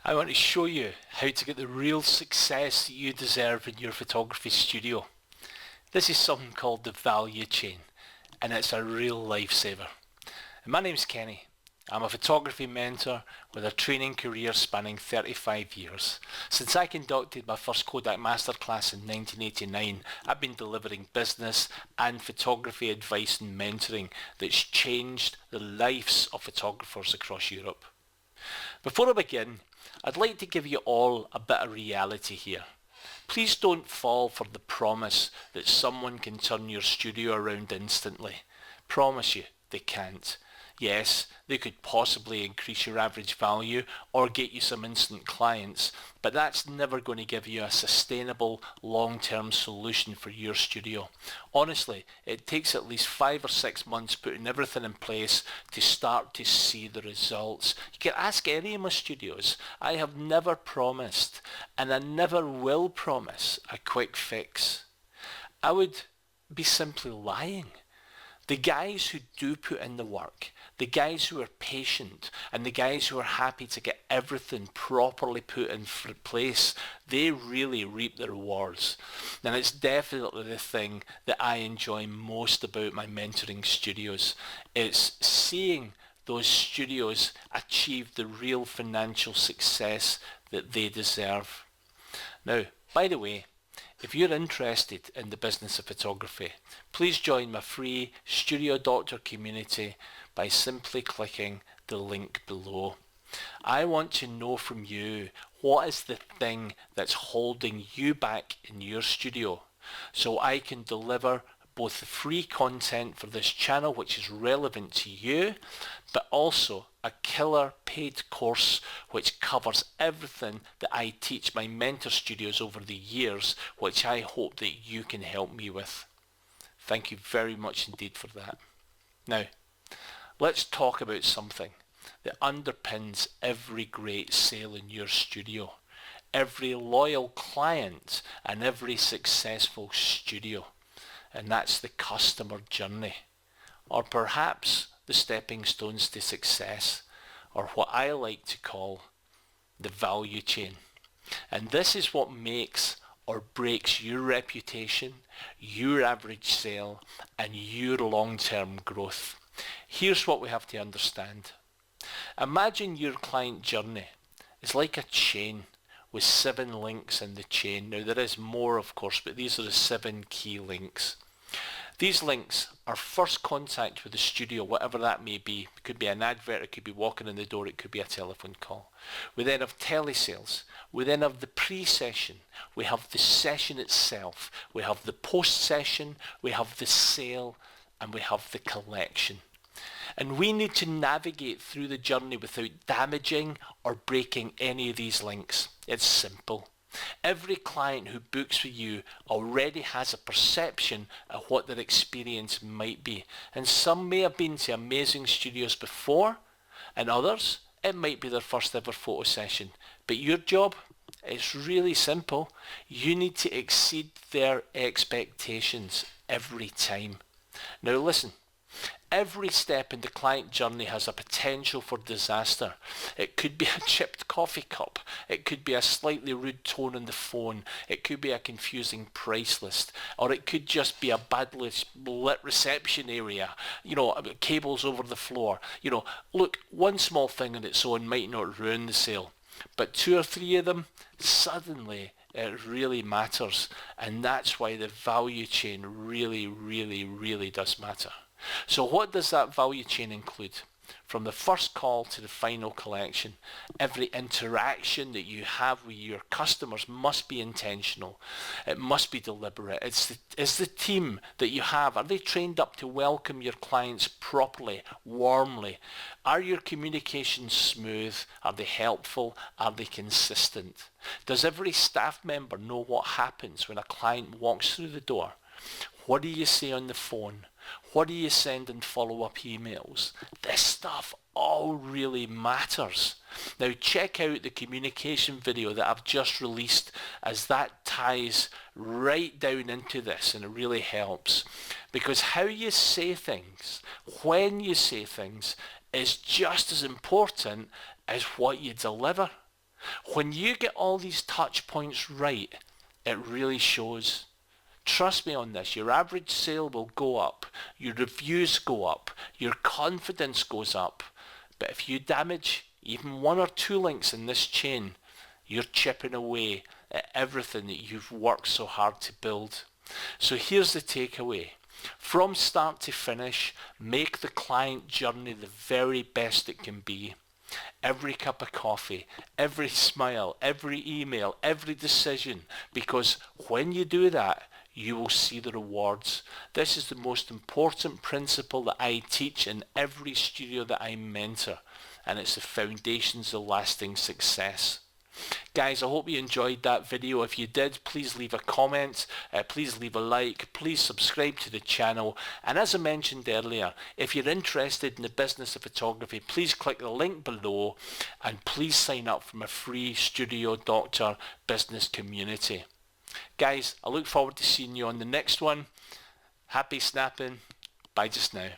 I want to show you how to get the real success that you deserve in your photography studio. This is something called the value chain, and it's a real lifesaver. And my name's Kenny. I'm a photography mentor with a training career spanning 35 years. Since I conducted my first Kodak Masterclass in 1989, I've been delivering business and photography advice and mentoring that's changed the lives of photographers across Europe. Before I begin, I'd like to give you all a bit of reality here. Please don't fall for the promise that someone can turn your studio around instantly. Promise you, they can't. Yes, they could possibly increase your average value or get you some instant clients, but that's never going to give you a sustainable long-term solution for your studio. Honestly, it takes at least 5 or 6 months putting everything in place to start to see the results. You can ask any of my studios. I have never promised, and I never will promise, a quick fix. I would be simply lying. The guys who do put in the work, the guys who are patient, and the guys who are happy to get everything properly put in place, they really reap the rewards. And it's definitely the thing that I enjoy most about my mentoring studios. It's seeing those studios achieve the real financial success that they deserve. Now, by the way, if you're interested in the business of photography, please join my free Studio Doctor community by simply clicking the link below. I want to know from you, what is the thing that's holding you back in your studio, so I can deliver both the free content for this channel which is relevant to you, but also a killer paid course which covers everything that I teach my mentor studios over the years, which I hope that you can help me with. Thank you very much indeed for that. Now, let's talk about something that underpins every great sale in your studio, every loyal client, and every successful studio. And that's the customer journey, or perhaps the stepping stones to success, or what I like to call the value chain. And this is what makes or breaks your reputation, your average sale, and your long-term growth. Here's what we have to understand. Imagine your client journey is like a chain with 7 links in the chain. Now there is more of course, but these are the 7 key links. These links are first contact with the studio, whatever that may be. It could be an advert, it could be walking in the door, it could be a telephone call. We then have telesales. We then have the pre-session. We have the session itself. We have the post-session. We have the sale. And we have the collection. And we need to navigate through the journey without damaging or breaking any of these links. It's simple. Every client who books with you already has a perception of what their experience might be. And some may have been to amazing studios before, and others, it might be their first ever photo session. But your job, it's really simple. You need to exceed their expectations every time. Now listen. Every step in the client journey has a potential for disaster. It could be a chipped coffee cup. It could be a slightly rude tone on the phone. It could be a confusing price list. Or it could just be a badly lit reception area. Cables over the floor. Look, one small thing on its own might not ruin the sale. But 2 or 3 of them, suddenly it really matters. And that's why the value chain really, really, really does matter. So what does that value chain include? From the first call to the final collection, every interaction that you have with your customers must be intentional. It must be deliberate. Is the team that you have, are they trained up to welcome your clients properly, warmly? Are your communications smooth? Are they helpful? Are they consistent? Does every staff member know what happens when a client walks through the door? What do you say on the phone? What do you send in follow-up emails? This stuff all really matters. Now check out the communication video that I've just released, as that ties right down into this, and it really helps. Because how you say things, when you say things, is just as important as what you deliver. When you get all these touch points right, it really shows. Trust me on this, your average sale will go up, your reviews go up, your confidence goes up. But if you damage even one or two links in this chain, you're chipping away at everything that you've worked so hard to build. So here's the takeaway. From start to finish, make the client journey the very best it can be. Every cup of coffee, every smile, every email, every decision, because when you do that, you will see the rewards. This is the most important principle that I teach in every studio that I mentor, and it's the foundations of lasting success. Guys, I hope you enjoyed that video. If you did, please leave a comment, please leave a like, please subscribe to the channel, and as I mentioned earlier, if you're interested in the business of photography, please click the link below and please sign up for my free Studio Doctor business community. Guys, I look forward to seeing you on the next one. Happy snapping. Bye just now.